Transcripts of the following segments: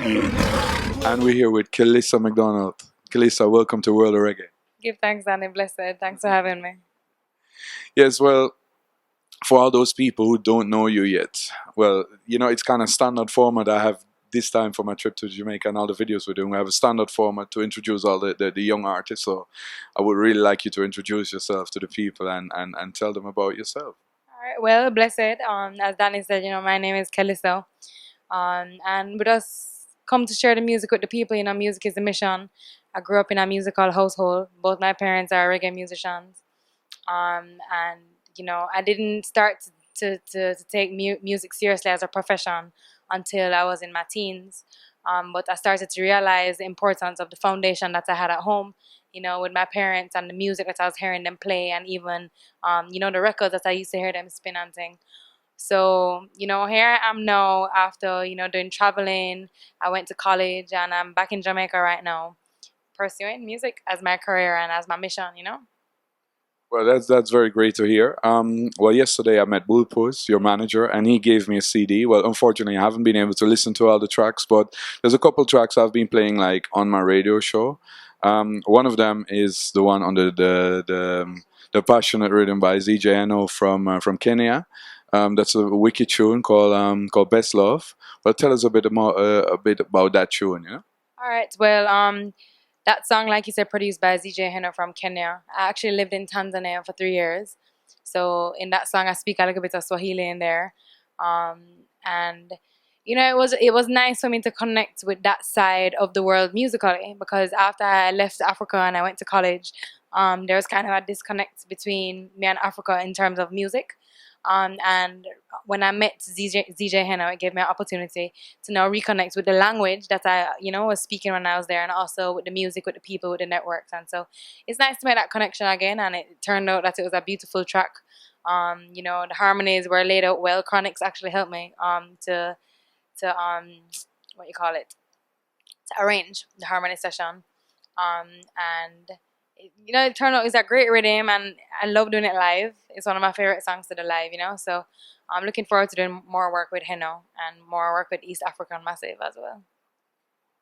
And we're here with Kelissa McDonald. Kelissa, welcome to World of Reggae. Give thanks, Danny. Blessed. Thanks for having me. Yes, well, for all those people who don't know you yet, well, it's kind of standard format I have this time for my trip to Jamaica and all the videos we're doing. We have a standard format to introduce all the young artists. So I would really like you to introduce yourself to the people and tell them about yourself. All right. Well, blessed. As Danny said, my name is Kelissa. And with us come to share the music with the people. Music is the mission. I grew up in a musical household. Both my parents are reggae musicians. And I didn't start to take music seriously as a profession until I was in my teens. But I started to realize the importance of the foundation that I had at home, with my parents and the music that I was hearing them play, and even, the records that I used to hear them spin and sing. So, here I am now after, doing traveling. I went to college and I'm back in Jamaica right now, pursuing music as my career and as my mission. Well, that's very great to hear. Well, yesterday I met Bulpus, your manager, and he gave me a CD. Well, unfortunately, I haven't been able to listen to all the tracks, but there's a couple tracks I've been playing like on my radio show. One of them is the one under the Passionate Rhythm by ZJ Eno from Kenya. That's a wicked tune called Best Love. Well, tell us a bit about that tune. All right. Well, that song, like you said, produced by ZJ Henno from Kenya. I actually lived in Tanzania for 3 years. So in that song, I speak a little bit of Swahili in there. And it was nice for me to connect with that side of the world musically, because after I left Africa and I went to college, there was kind of a disconnect between me and Africa in terms of music. And when I met ZJ Henno, it gave me an opportunity to now reconnect with the language that I, was speaking when I was there, and also with the music, with the people, with the networks. And so it's nice to make that connection again. And it turned out that it was a beautiful track. The harmonies were laid out well. Chronics actually helped me to what you call it, to arrange the harmony session. And it turned out it's a great rhythm, and I love doing it live. It's one of my favorite songs to do live. So I'm looking forward to doing more work with Heno and more work with East African Massive as well.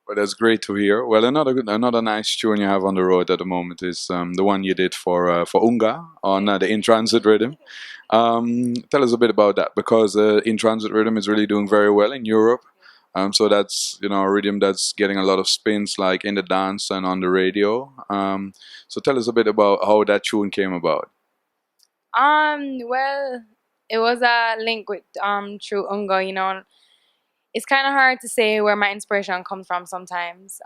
Well, that's great to hear. Well, another nice tune you have on the road at the moment is the one you did for Unga on the In Transit Rhythm. Tell us a bit about that, because In Transit Rhythm is really doing very well in Europe. So that's a rhythm that's getting a lot of spins, like in the dance and on the radio. So tell us a bit about how that tune came about. Well, it was a link with through Unga. It's kind of hard to say where my inspiration comes from sometimes.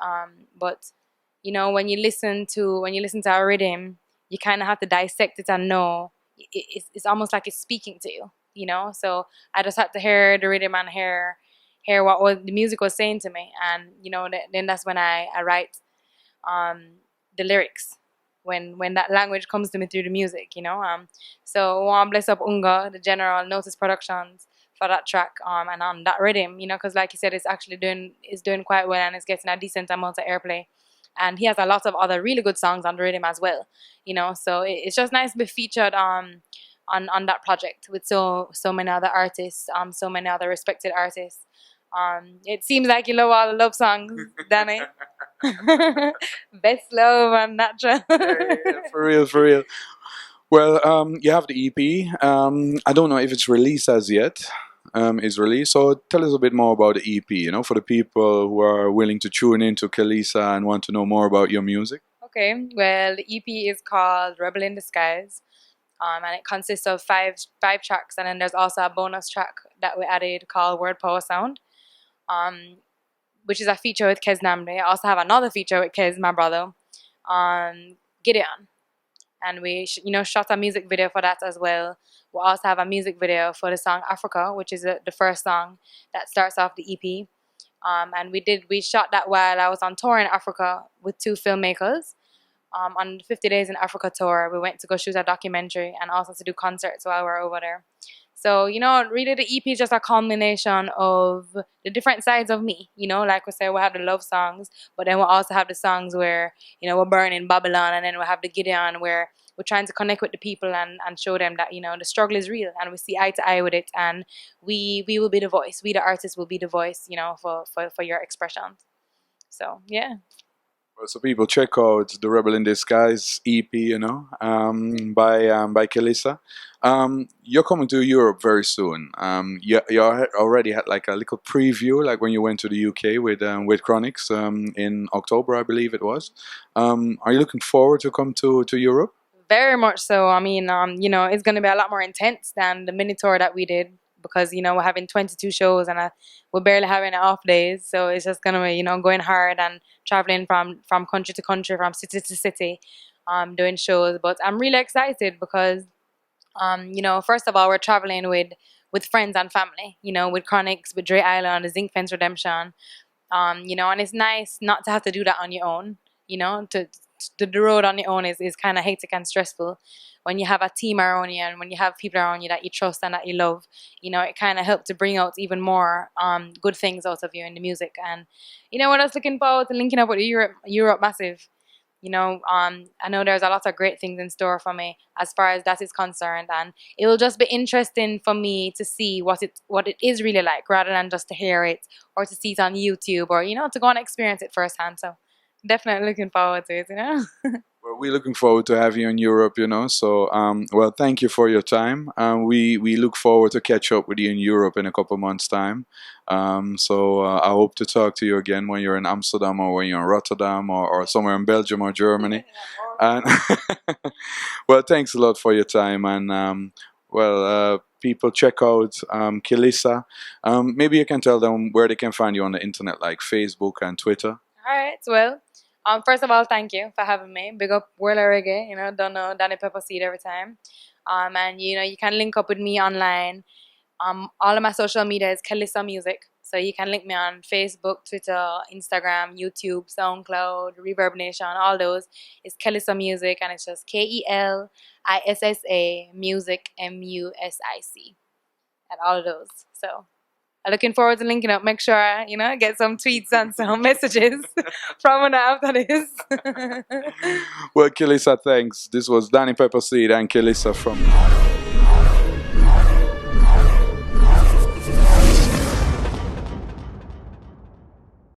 But when you listen to a rhythm, you kind of have to dissect it and know it's almost like it's speaking to you. So I just had to hear the rhythm and hear what the music was saying to me, and then that's when I write the lyrics, when that language comes to me through the music. So I want to bless up Unga, the General Notice Productions, for that track, and on that rhythm, because like you said, it's doing quite well, and it's getting a decent amount of airplay. And he has a lot of other really good songs on the rhythm as well. So it's just nice to be featured on that project with so many other artists, so many other respected artists. It seems like you love all the love songs, Danny. Best love and natural. Yeah, for real, for real. Well, you have the EP. I don't know if it's released as yet. Is released. So tell us a bit more about the EP. For the people who are willing to tune into Kelissa and want to know more about your music. Okay, well, the EP is called Rebel in Disguise. And it consists of five tracks, and then there's also a bonus track that we added called Word Power Sound, which is a feature with Kez Namde. I also have another feature with Kez, my brother, Gideon, and we shot a music video for that as well. We also have a music video for the song Africa, which is the first song that starts off the EP. And we shot that while I was on tour in Africa with 2 filmmakers. On the 50 Days in Africa tour, we went to go shoot a documentary and also to do concerts while we were over there. So, really the EP is just a culmination of the different sides of me. Like we say, we have the love songs, but then we'll also have the songs where, we're burning Babylon, and then we'll have the Gideon where we're trying to connect with the people and show them that, the struggle is real and we see eye to eye with it, and we will be the voice. We, the artists, will be the voice, for your expressions. So, yeah. Well, so people check out the Rebel in Disguise EP, by Kelissa. You're coming to Europe very soon. You already had like a little preview, like when you went to the UK with Chronics in October, I believe it was. Are you looking forward to come to Europe? Very much so. I mean, it's going to be a lot more intense than the mini tour that we did because, we're having 22 shows and we're barely having off days. So it's just going to be, going hard and traveling from country to country, from city to city, doing shows. But I'm really excited because, first of all, we're traveling with friends and family, with Chronics, with Dre Island, the Zinc Fence Redemption. And it's nice not to have to do that on your own, to the road on your own is kind of hectic and stressful. When you have a team around you and when you have people around you that you trust and that you love, it kind of helps to bring out even more good things out of you in the music. And what I was looking forward to linking up with Europe Massive. I know there's a lot of great things in store for me as far as that is concerned, and it will just be interesting for me to see what it is really like, rather than just to hear it or to see it on YouTube or to go and experience it firsthand. So definitely looking forward to it. Well, we're looking forward to have you in Europe, So, well, thank you for your time. We look forward to catch up with you in Europe in a couple months' time. So I hope to talk to you again when you're in Amsterdam or when you're in Rotterdam or somewhere in Belgium or Germany. And well, thanks a lot for your time. And people check out Kelissa. Maybe you can tell them where they can find you on the internet, like Facebook and Twitter. All right. Well, first of all, thank you for having me. Big up World of Reggae. Don't know Danny Pepper Seed every time. And you can link up with me online. All of my social media is Kelissa Music. So you can link me on Facebook, Twitter, Instagram, YouTube, SoundCloud, Reverb Nation, all those. It's Kelissa Music, and it's just KELISSA Music MUSIC at all of those. So I'm looking forward to linking up. Make sure I, get some tweets and some messages from and after this. Well, Kelissa, thanks. This was Danny Pepperseed and Kelissa from